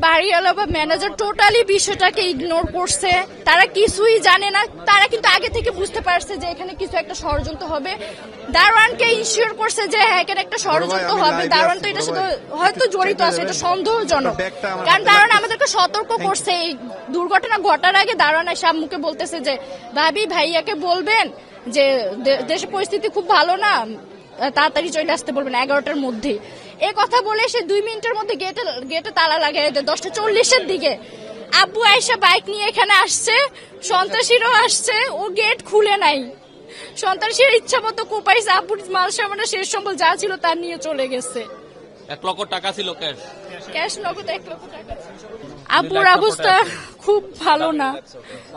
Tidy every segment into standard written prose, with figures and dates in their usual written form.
বাড়িওয়ালা বা manager totally বিষয়টাকে ইগনোর করছে। তারা কিছুই জানে না। তারা কিন্তু আগে থেকে বুঝতে পারছে যে এখানে কিছু একটা ষড়যন্ত্র হবে। দারোয়ানকে ইনশিওর করছে যে হ্যাঁ এখানে একটা ষড়যন্ত্র হবে। দারোয়ান তো এটার সাথে হয়তো জড়িত আছে, এটা সন্দেহজনক। কারণ দারোয়ান আমাদেরকে সতর্ক করছে। এই দুর্ঘটনা ঘটার আগে দারোয়ান এসে আম্মুকে বলতেছে যে ভাবি ভাইয়াকে বলবেন যে দেশের পরিস্থিতি খুব ভালো না, তাড়াতাড়ি চলে আসতে বলবেন 11টার মধ্যে। এ কথা বলে সে 2 মিনিটের মধ্যে গেটে তালা লাগাই দেয় 10:40-এর দিকে। আব্বু আয়েশা বাইক নিয়ে এখানে আসছে, সন্ত্রাসীরাও আসছে, ও গেট খুলে নাই। সন্ত্রাসীর ইচ্ছা মতো কোপাইছে, আব্বুর মাল সামানা শেষ সম্বল যা ছিল তার নিয়ে চলে গেছে। 1 লক্ষ টাকা ছিল ক্যাশ নগদ 1 লক্ষ টাকা। আব্বুর অবস্থা খুব ভালো না।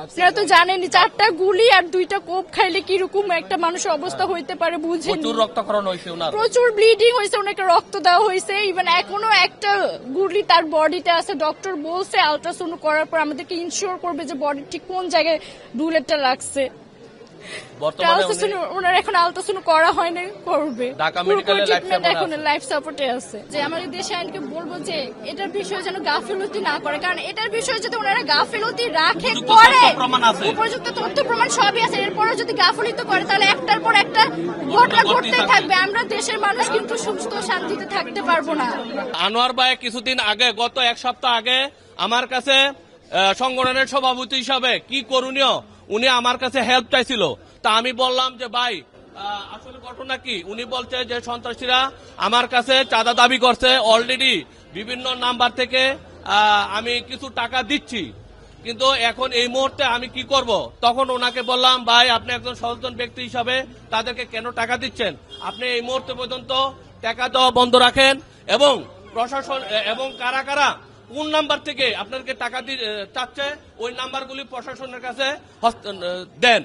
আপনারা তো জানেনই 4টা গুলি আর 2টা কোপ খাইলে কিরকম একটা মানুষের অবস্থা হইতে পারে বুঝেন। প্রচুর রক্তক্ষরণ হয়েছে ওনার, প্রচুর ব্লিডিং হয়েছে, ওনাকে রক্ত দেওয়া হয়েছে। ইভেন এখনো একটা গুলি তার বডিতে আছে। ডক্টর বলছে আলট্রাসাউন্ড করার পর আমাদেরকে ইনশিওর করবে যে বডি ঠিক কোন জায়গায় বুলেটটা লাগছে। ওনার এখন আলট্রাসাউন্ড করা হয়নি, করবে। এখন লাইফ সাপোর্টে আছে। যে আমাদের দেশে আইনকে বলবো যে এটার বিষয়ে যেন গাফিলতি না করে, কারণ এটার বিষয়ে যদি ওনারা গাফিলতি রাখে করে, উপযুক্ত তথ্য প্রমাণ সবই আছে, এরপরও যদি গাফিলতি করে তাহলে একটার পর একটা ঘটনা ঘটতেই থাকবে। আমরা দেশের মানুষ কিন্তু সুস্থ শান্তিতে থাকতে পারবো না। আনোয়ার ভাই কিছুদিন আগে, গত 1 সপ্তাহ আগে আমার কাছে সংগঠনের সভাপতি হিসাবে কি করণীয় উনি আমার কাছে হেল্প চাইছিল। তা আমি বললাম যে ভাই আসলে ঘটনা কি। উনি বলছে যে সন্ত্রাসীরা আমার কাছে চাঁদা দাবি করছে, অলরেডি বিভিন্ন নাম্বার থেকে আমি কিছু টাকা দিচ্ছি, কিন্তু এখন এই মুহূর্তে আমি কি করব। তখন ওনাকে বললাম ভাই আপনি একজন সচেতন ব্যক্তি হিসাবে তাদেরকে কেন টাকা দিচ্ছেন, আপনি এই মুহূর্তে পর্যন্ত টাকা দেওয়া বন্ধ রাখেন এবং প্রশাসন এবং কারা কারা কোন নাম্বার থেকে আপনাদেরকে টাকা চাচ্ছে ওই নাম্বারগুলি প্রশাসনের কাছে দেন।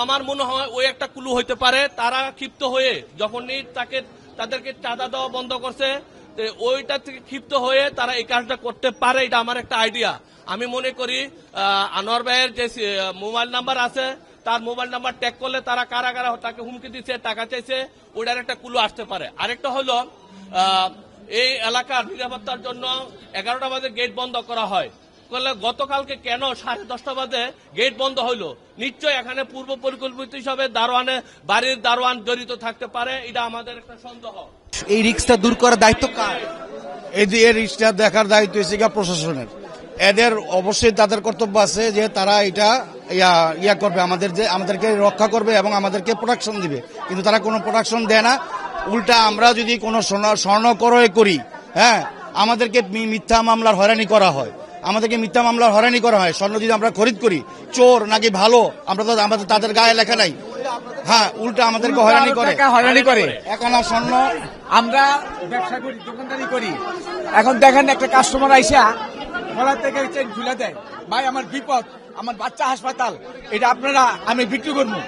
আমার মনে হয় ওই একটা ক্লু হইতে পারে। তারা ক্ষিপ্ত হয়ে যখনই তাদেরকে চাঁদা দেওয়া বন্ধ করছে, ওইটা থেকে ক্ষিপ্ত হয়ে তারা এই কাজটা করতে পারে, এটা আমার একটা আইডিয়া। আমি মনে করি আনোয়ার ভাইয়ের যে মোবাইল নাম্বার আছে তার মোবাইল নাম্বার ট্যাগ করলে তারা কারা কারা তাকে হুমকি দিচ্ছে, টাকা চাইছে, ওইটার একটা ক্লু আসতে পারে। আরেকটা হলো এই এলাকার নিরাপত্তার জন্য 11টা বাজে গেট বন্ধ করা হয়। গতকালকে কেন 10:30 বাজে গেট বন্ধ হইল? নিশ্চয় এখানে পূর্ব পরিকল্পিত হিসাবে বাড়ির দারোয়ান জড়িত থাকতে পারে, এটা আমাদের একটা সন্দেহ। এই রিস্কটা দূর করার দায়িত্ব কার? এই রিস্কটা দেখার দায়িত্ব হচ্ছে প্রশাসনের। এদের অবশ্যই তাদের কর্তব্য আছে যে তারা এটা ইয়া করবে, আমাদেরকে রক্ষা করবে এবং আমাদেরকে প্রোটেকশন দিবে, কিন্তু তারা কোনো প্রোটেকশন দেয় না। উল্টা আমরা যদি কোনো স্বর্ণ ক্রয় করি, হ্যাঁ আমাদেরকে মিথ্যা মামলার হয়রানি করা হয়, স্বর্ণ যদি আমরা খরিদ করি, চোর নাকি ভালো আমরা তো আমাদের তাদের গায়ে লেখা নাই। হ্যাঁ উল্টা আমাদেরকে হয়রানি করে। এখন স্বর্ণ আমরা ব্যবসা করি, দোকানদারি করি। এখন দেখেন একটা কাস্টমার আইসা গলা থেকে চেন খুলে দেয়, ভাই আমার বিপদ, আমার বাচ্চা হাসপাতাল, এটা আপনারা আমি বিক্রি করবো,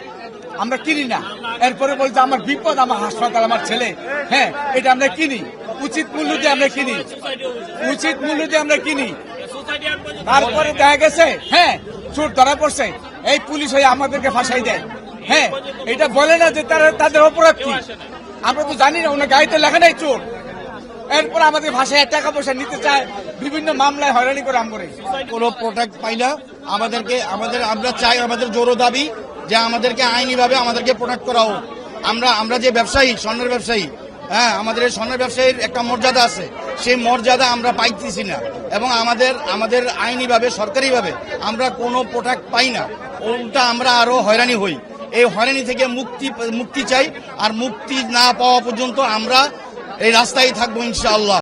আমরা কিনি না। এরপরে বলছে আমার বিপদ, আমার হাসপাতাল, আমার ছেলে, হ্যাঁ এটা আমরা কিনি, উচিত মূল্য দিয়ে আমরা কিনি। তারপরে দেখা গেছে হ্যাঁ চোর ধরা পড়ছে, এই পুলিশ হয়ে আমাদেরকে ফাঁসাই দেয়। হ্যাঁ এটা বলে না যে তাদের অপরাধ কি, আমরা তো জানি না, ওনার গাড়িতে লেখা নাই চোর। এরপর আমাদের ভাষায় টাকা পয়সা নিতে চায়, বিভিন্ন মামলায় হয়রানি করে আমরা কোনো প্রোটেক্ট পাই না। আমরা চাই, আমাদের জোরো দাবি যে আমাদেরকে আইনি ভাবে আমাদেরকে প্রোটেক্ট করা হোক। আমরা যে ব্যবসায়ী, স্বর্ণের ব্যবসায়ী, হ্যাঁ আমাদের এই স্বর্ণের ব্যবসায়ীর একটা মর্যাদা আছে, সেই মর্যাদা আমরা পাইতেছি না এবং আমাদের আইনি ভাবে, সরকারি ভাবে আমরা কোনো প্রোটেক্ট পাই না। উল্টা আমরা আরো হয়রানি হই। এই হয়রানি থেকে মুক্তি চাই, আর মুক্তি না পাওয়া পর্যন্ত আমরা এই রাস্তায় থাকবো ইনশাআল্লাহ।